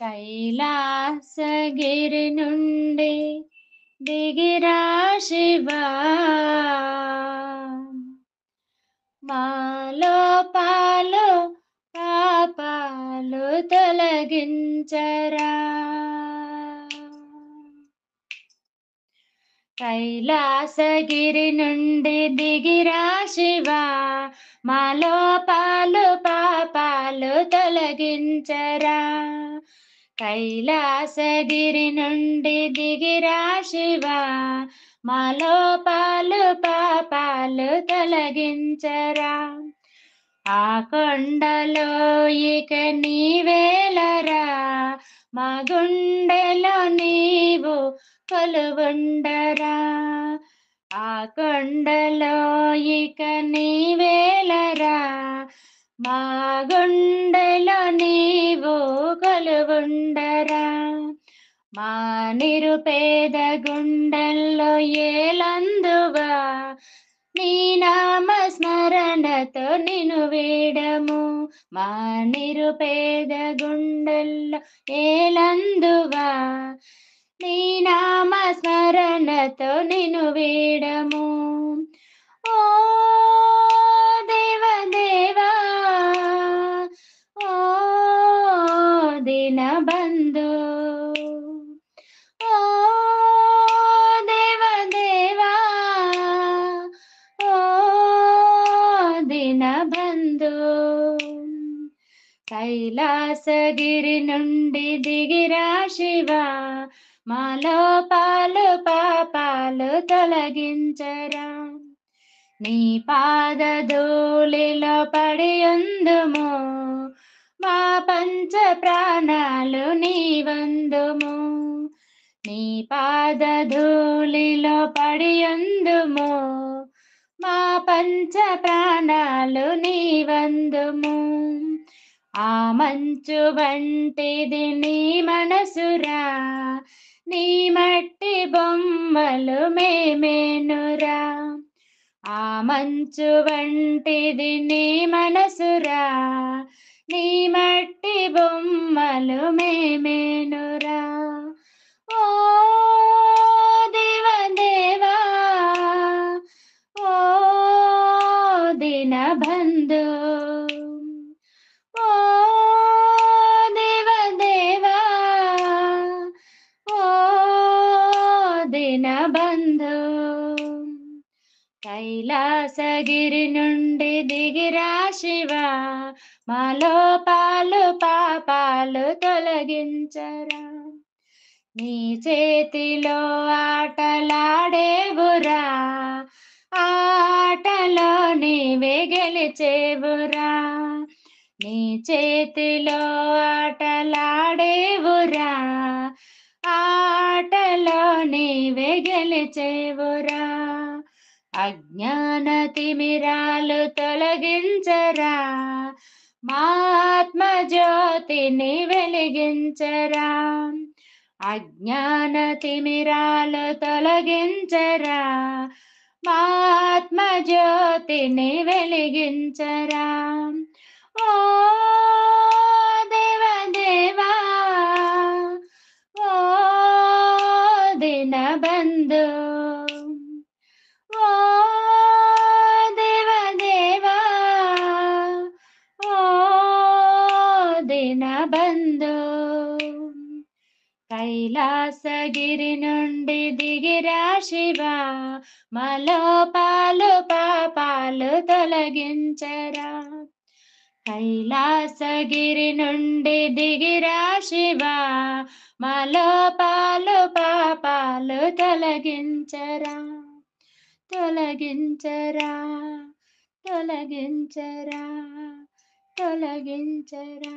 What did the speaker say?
కైలాసగిరి నుండి దిగిరా శివా, మాలో పాలు పాపాలు తొలగించరా. కైలాసగిరి నుండి దిగిరా శివా, మాలో పాలు పాపాలు తొలగించరా. కైలాసగిరి నుండి దిగిరా శివా, మాలో పాలు పాపాలు తొలగించరా. ఆ కొండలో ఇక నీవేలరా, మా గుండెలో నీవు కొలువుండరా. ఆ కొండలో ఇక నీవేలరా, మా గుండెలో నీవు కొలువుండరా. మా నిరుపేద గుండెల్లో ఏలందువా, నీ నామ స్మరణతో నిన్ను వేడము. మా నిరుపేద గుండెల్లో ఏలందువా, నీ నామ స్మరణతో నిన్ను వేడము. ఓ దేవదేవా, ఓ దీనబంధు, ఓ దేవదేవా, ఓ దీనబంధు. కైలాసగిరి నుండి దిగిరా శివా, మాలో పాలు పాపాలు తొలగించరా. నీ పాదధూళిలో పడి ఉందుము, మా పంచ ప్రాణాలు నీ వందుము. నీ పాదధూళిలో పడి ఉందుము, మా పంచ ప్రాణాలు నీ వందుము. ఆ మంచు వంటిది నీ మనసురా, నీ మట్టి బొమ్మలు మేమేనురా. ఆ మంచు వంటిది నీ మనసురా, నీ మట్టి బొమ్మలు మేమేనురా. ఓ దేవదేవా, ఓ దీనబంధు, ఓ దేవదేవా, ఓ దీనబంధు. కైలాసగిరి నుండి దిగిరా శివా, మాలో పాలు పాపాలు తొలగించరా. నీ చేతిలో ఆటలాడేవురా, ఆటలో నీవే గెలిచేవురా. నీ చేతిలో ఆటలాడేవురా, ఆటలో నీవే గెలిచేవురా. అజ్ఞాన తిమిరాలు తొలగించరా, మా ఆత్మ జ్యోతిని వెలిగించరా. అజ్ఞాన తిమిరాలు తొలగించరా, మా ఆత్మ జ్యోతిని వెలిగించరా. ఓ దేవదేవా, ఓ దీనబంధు, ఓ దేవదేవా, ఓ దీనబంధు. కైలాసగిరి నుండి దిగిరా శివా, మాలో పాలు పాపాలు తొలగించరా. కైలాసగిరి నుండి దిగిరా శివా, మాలో పాలు పాపాలు తొలగించరా. తొలగించరా, తొలగించరా, తొలగించరా.